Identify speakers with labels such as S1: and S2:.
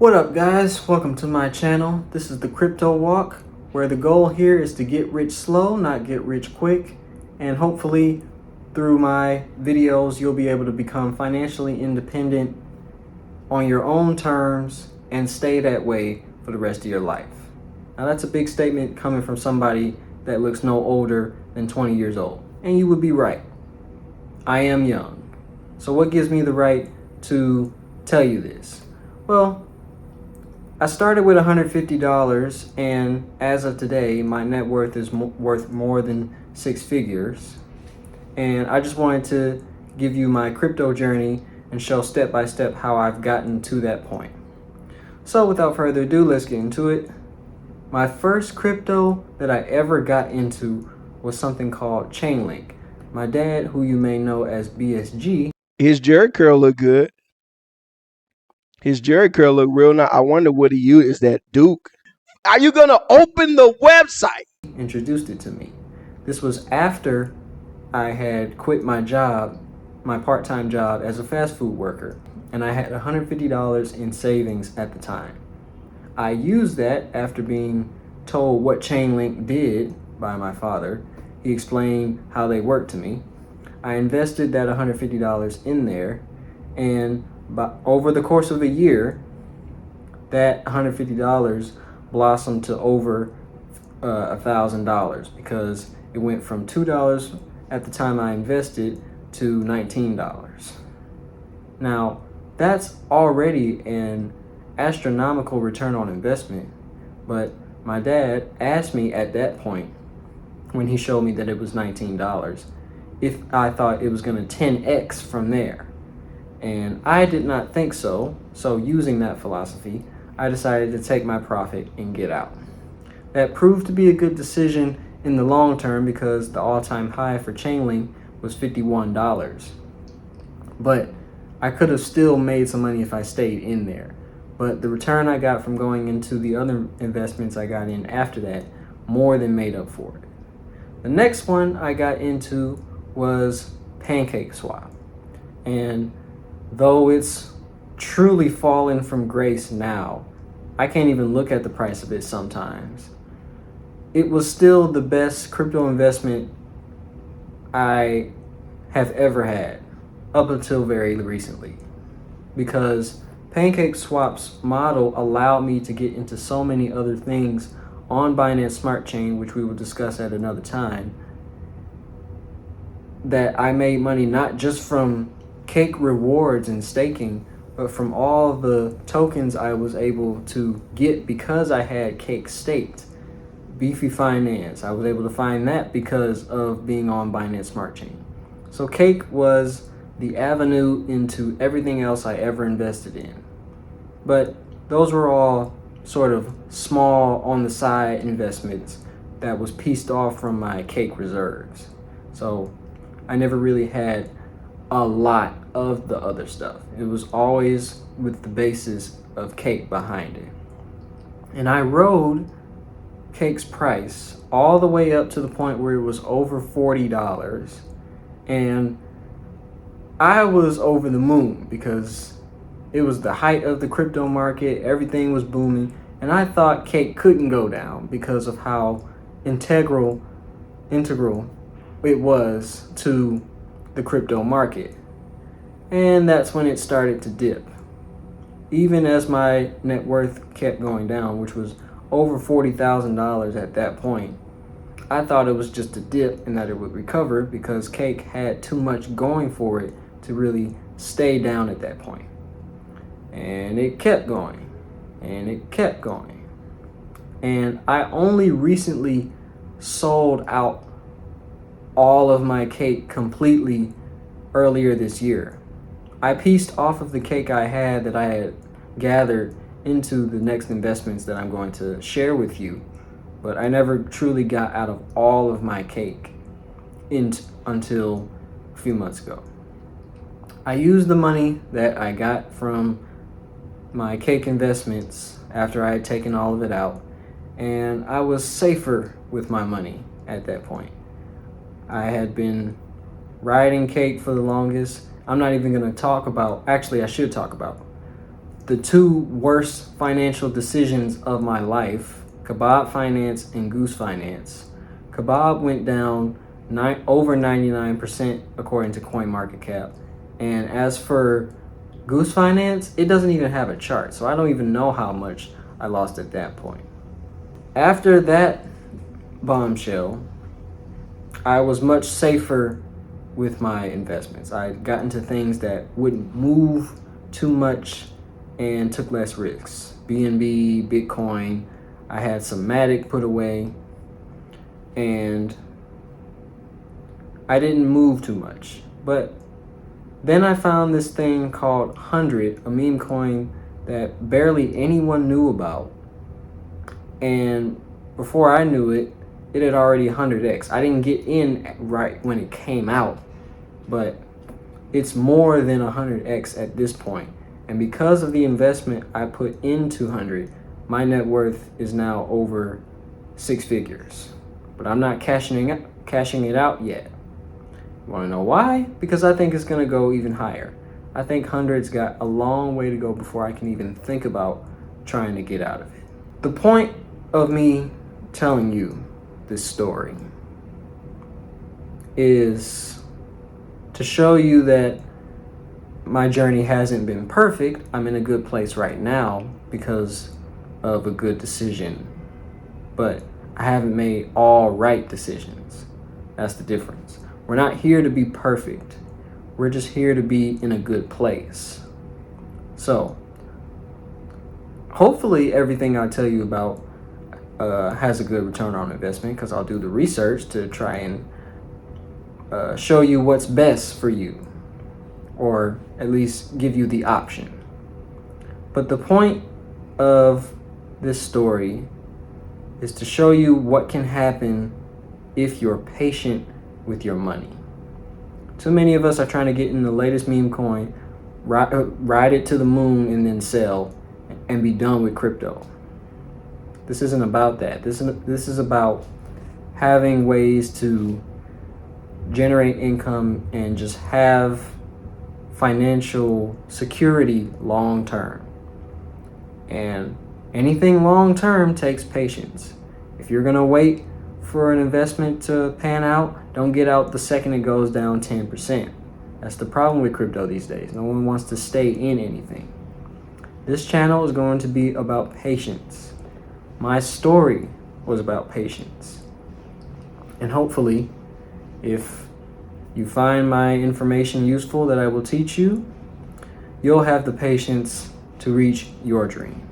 S1: What up, guys? Welcome to my channel. This is the Crypto Walk, where the goal here is to get rich slow, not get rich quick, and hopefully through my videos you'll be able to become financially independent on your own terms and stay that way for the rest of your life. Now that's a big statement coming from somebody that looks no older than 20 years old, and you would be right. I am young. So what gives me the right to tell you this? Well, I started with $150, and as of today, my net worth is worth more than six figures. And I just wanted to give you my crypto journey and show step by step how I've gotten to that point. So without further ado, let's get into it. My first crypto that I ever got into was something called Chainlink. My dad, who you may know as BSG.
S2: His Jerry curl look good. His Jerry curl look real nice. I wonder what he used. Is that Duke? Are you gonna open the website?
S1: Introduced it to me. This was after I had quit my job, my part-time job as a fast food worker, and I had $150 in savings at the time. I used that after being told what Chainlink did by my father. He explained how they worked to me. I invested that $150 in there, and over the course of a year, that $150 blossomed to over $1,000 because it went from $2 at the time I invested to $19. Now, that's already an astronomical return on investment, but my dad asked me at that point, when he showed me that it was $19, if I thought it was going to 10x from there. And I did not think so. So using that philosophy, I decided to take my profit and get out. That proved to be a good decision in the long term because the all-time high for Chainlink was $51. But I could have still made some money if I stayed in there. But the return I got from going into the other investments I got in after that more than made up for it. The next one I got into was PancakeSwap. And though it's truly fallen from grace now, I can't even look at the price of it sometimes. It was still the best crypto investment I have ever had up until very recently, because PancakeSwap's model allowed me to get into so many other things on Binance Smart Chain, which we will discuss at another time, that I made money not just from cake rewards and staking, but from all the tokens I was able to get because I had cake staked. Beefy Finance, I was able to find that because of being on Binance Smart Chain. So cake was the avenue into everything else I ever invested in. But those were all sort of small on the side investments that was pieced off from my cake reserves. So I never really had a lot of the other stuff. It was always with the basis of cake behind it. And I rode cake's price all the way up to the point where it was over $40. And I was over the moon because it was the height of the crypto market. Everything was booming. And I thought cake couldn't go down because of how integral it was to the crypto market. And that's when it started to dip. Even as my net worth kept going down, which was over $40,000 at that point, I thought it was just a dip and that it would recover because cake had too much going for it to really stay down at that point. And it kept going, and it kept going. And I only recently sold out all of my cake completely earlier this year. I pieced off of the cake I had that I had gathered into the next investments that I'm going to share with you, but I never truly got out of all of my cake until a few months ago. I used the money that I got from my cake investments after I had taken all of it out, and I was safer with my money at that point. I had been riding cake for the longest. I'm not even going to talk about, actually I should talk about the two worst financial decisions of my life, Kebab Finance and Goose Finance. Kebab went down over 99% according to CoinMarketCap. And as for Goose Finance, it doesn't even have a chart, so I don't even know how much I lost at that point. After that bombshell, I was much safer with my investments. I got into things that wouldn't move too much and took less risks. BNB, Bitcoin, I had some Matic put away, and I didn't move too much. But then I found this thing called 100, a meme coin that barely anyone knew about. And before I knew it, it had already 100x. I didn't get in right when it came out, but it's more than 100x at this point. And because of the investment I put into 100, my net worth is now over 6 figures. But I'm not cashing it out yet. You want to know why? Because I think it's going to go even higher. I think 100's got a long way to go before I can even think about trying to get out of it. The point of me telling you this story is to show you that my journey hasn't been perfect. I'm in a good place right now because of a good decision, but I haven't made all right decisions. That's the difference. We're not here to be perfect. We're just here to be in a good place. So hopefully everything I tell you about has a good return on investment, because I'll do the research to try and show you what's best for you, or at least give you the option. But the point of this story is to show you what can happen if you're patient with your money. Too many of us are trying to get in the latest meme coin, ride it to the moon, and then sell and be done with crypto. This isn't about that. This is about having ways to generate income and just have financial security long term. And anything long term takes patience. If you're gonna wait for an investment to pan out, don't get out the second it goes down 10%. That's the problem with crypto these days. No one wants to stay in anything. This channel is going to be about patience. My story was about patience. And hopefully, if you find my information useful that I will teach you, you'll have the patience to reach your dream.